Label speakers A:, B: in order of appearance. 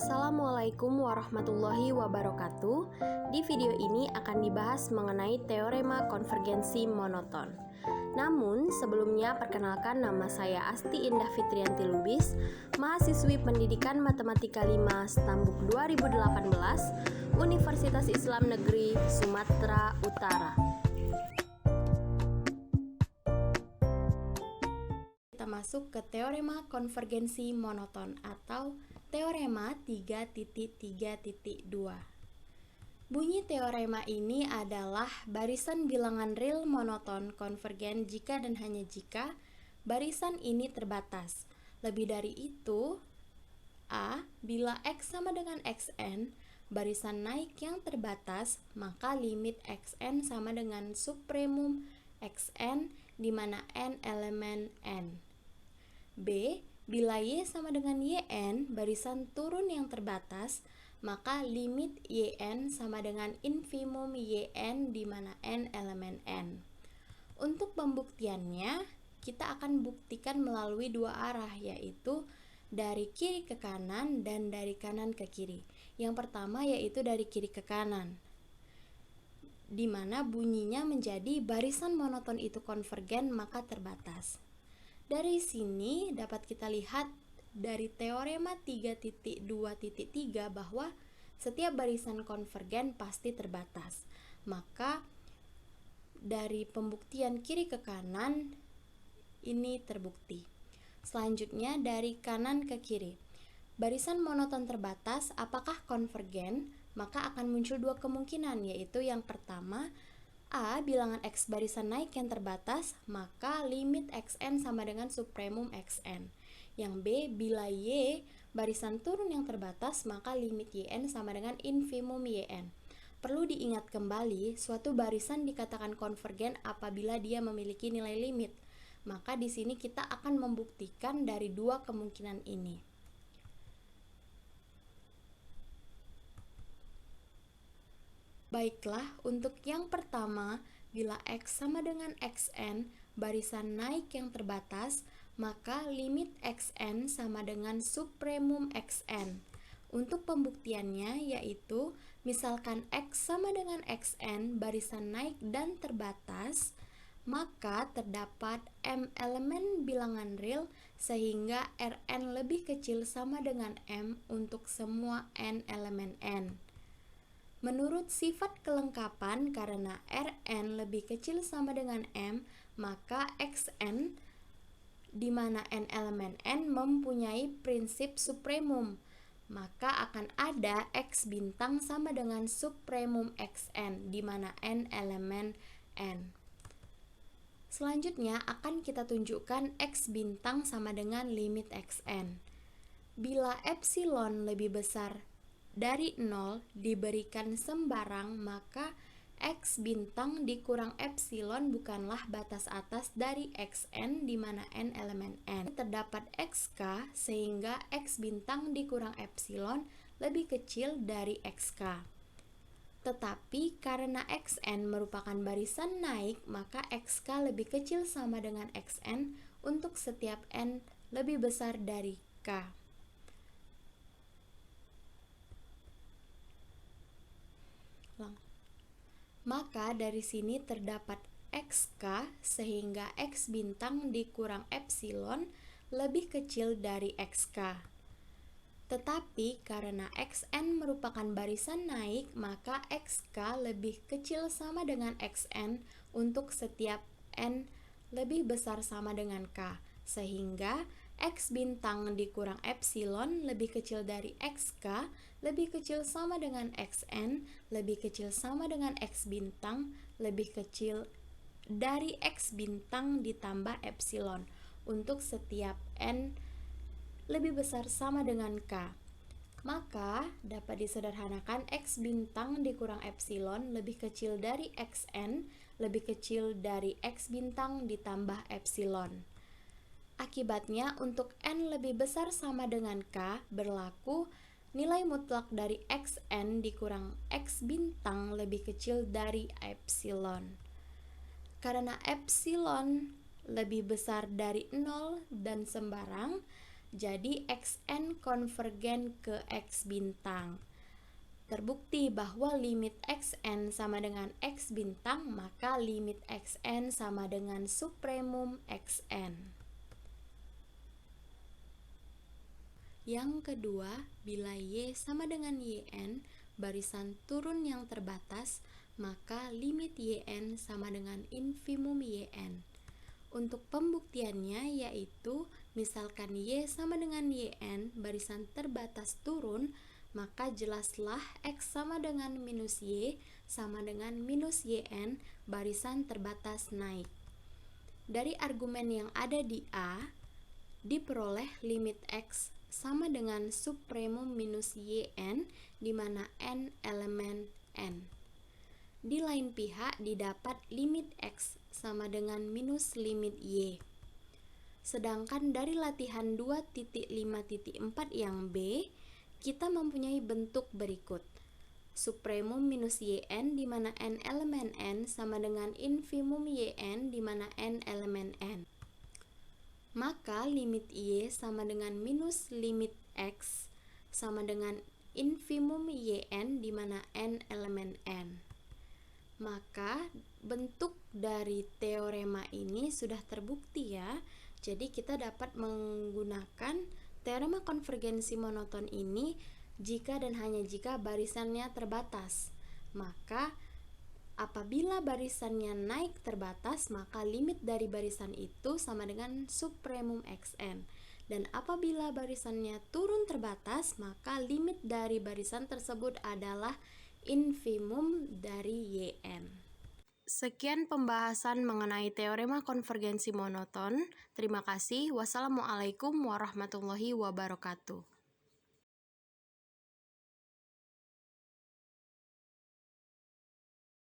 A: Assalamualaikum warahmatullahi wabarakatuh. Di video ini akan dibahas mengenai teorema konvergensi monoton. Namun, sebelumnya perkenalkan nama saya Asti Indah Fitrianti Lubis, mahasiswi Pendidikan Matematika 5 Stambuk 2018, Universitas Islam Negeri Sumatera Utara. Kita masuk ke teorema konvergensi monoton atau teorema 3.3.2. Bunyi teorema ini adalah barisan bilangan real monoton konvergen jika dan hanya jika barisan ini terbatas. Lebih dari itu, A. Bila X sama dengan Xn, barisan naik yang terbatas, maka limit Xn sama dengan supremum Xn di mana n elemen n. B. Bila Y sama dengan Yn, barisan turun yang terbatas, maka limit Yn sama dengan infimum Yn di mana n elemen n. Untuk pembuktiannya, kita akan buktikan melalui dua arah, yaitu dari kiri ke kanan dan dari kanan ke kiri. Yang pertama yaitu dari kiri ke kanan, di mana bunyinya menjadi barisan monoton itu konvergen maka terbatas. Dari sini dapat kita lihat dari teorema 3.2.3 bahwa setiap barisan konvergen pasti terbatas. Maka dari pembuktian kiri ke kanan ini terbukti. Selanjutnya dari kanan ke kiri. Barisan monoton terbatas apakah konvergen? Maka akan muncul dua kemungkinan, yaitu yang pertama, A. Bilangan X barisan naik yang terbatas, maka limit Xn sama dengan supremum Xn. Yang B. Bila Y barisan turun yang terbatas, maka limit Yn sama dengan infimum Yn. Perlu diingat kembali, suatu barisan dikatakan konvergen apabila dia memiliki nilai limit. Maka di sini kita akan membuktikan dari dua kemungkinan ini. Baiklah, untuk yang pertama, bila X sama dengan Xn, barisan naik yang terbatas, maka limit Xn sama dengan supremum Xn. Untuk pembuktiannya yaitu, misalkan X sama dengan Xn, barisan naik dan terbatas, maka terdapat M elemen bilangan real sehingga Rn lebih kecil sama dengan M untuk semua n elemen n. Menurut sifat kelengkapan, karena Rn lebih kecil sama dengan M, maka Xn di mana n elemen n mempunyai prinsip supremum, maka akan ada X bintang sama dengan supremum Xn di mana n elemen n. Selanjutnya akan kita tunjukkan X bintang sama dengan limit Xn. Bila epsilon lebih besar dari 0 diberikan sembarang, maka X bintang dikurang epsilon bukanlah batas atas dari Xn di mana n elemen n. Terdapat Xk sehingga X bintang dikurang epsilon lebih kecil dari Xk. Tetapi karena Xn merupakan barisan naik, maka Xk lebih kecil sama dengan Xn untuk setiap n lebih besar dari k. Maka dari sini terdapat Xk sehingga X bintang dikurang epsilon lebih kecil dari Xk. Tetapi karena Xn merupakan barisan naik, maka Xk lebih kecil sama dengan Xn untuk setiap n lebih besar sama dengan k, sehingga X bintang dikurang epsilon lebih kecil dari Xk lebih kecil sama dengan Xn lebih kecil sama dengan X bintang lebih kecil dari X bintang ditambah epsilon untuk setiap n lebih besar sama dengan k. Maka dapat disederhanakan X bintang dikurang epsilon lebih kecil dari Xn lebih kecil dari X bintang ditambah epsilon. Akibatnya untuk n lebih besar sama dengan k berlaku nilai mutlak dari Xn dikurang X bintang lebih kecil dari epsilon. Karena epsilon lebih besar dari 0 dan sembarang, Jadi xn konvergen ke x bintang. Terbukti bahwa limit xn sama dengan x bintang, maka limit xn sama dengan supremum xn. Yang kedua, bila y sama dengan yn, barisan turun yang terbatas, maka limit yn sama dengan infimum yn. Untuk pembuktiannya yaitu, misalkan y sama dengan yn, barisan terbatas turun, maka jelaslah x sama dengan minus y sama dengan minus yn, barisan terbatas naik. Dari argumen yang ada di A, diperoleh limit x sama dengan supremum minus yn, di mana n elemen n. Di lain pihak didapat limit x sama dengan minus limit y. Sedangkan dari latihan 2.5.4 yang B, kita mempunyai bentuk berikut. Supremum minus yn di mana n elemen n sama dengan infimum yn di mana n elemen n. Maka limit y sama dengan minus limit x sama dengan infimum yn di mana n elemen n. Maka bentuk dari teorema ini sudah terbukti ya. Jadi kita dapat menggunakan teorema konvergensi monoton ini jika dan hanya jika barisannya terbatas. Maka apabila barisannya naik terbatas, maka limit dari barisan itu sama dengan supremum xn. Dan apabila barisannya turun terbatas, maka limit dari barisan tersebut adalah infimum dari yn. Sekian pembahasan mengenai teorema konvergensi monoton. Terima kasih. Wassalamualaikum warahmatullahi wabarakatuh.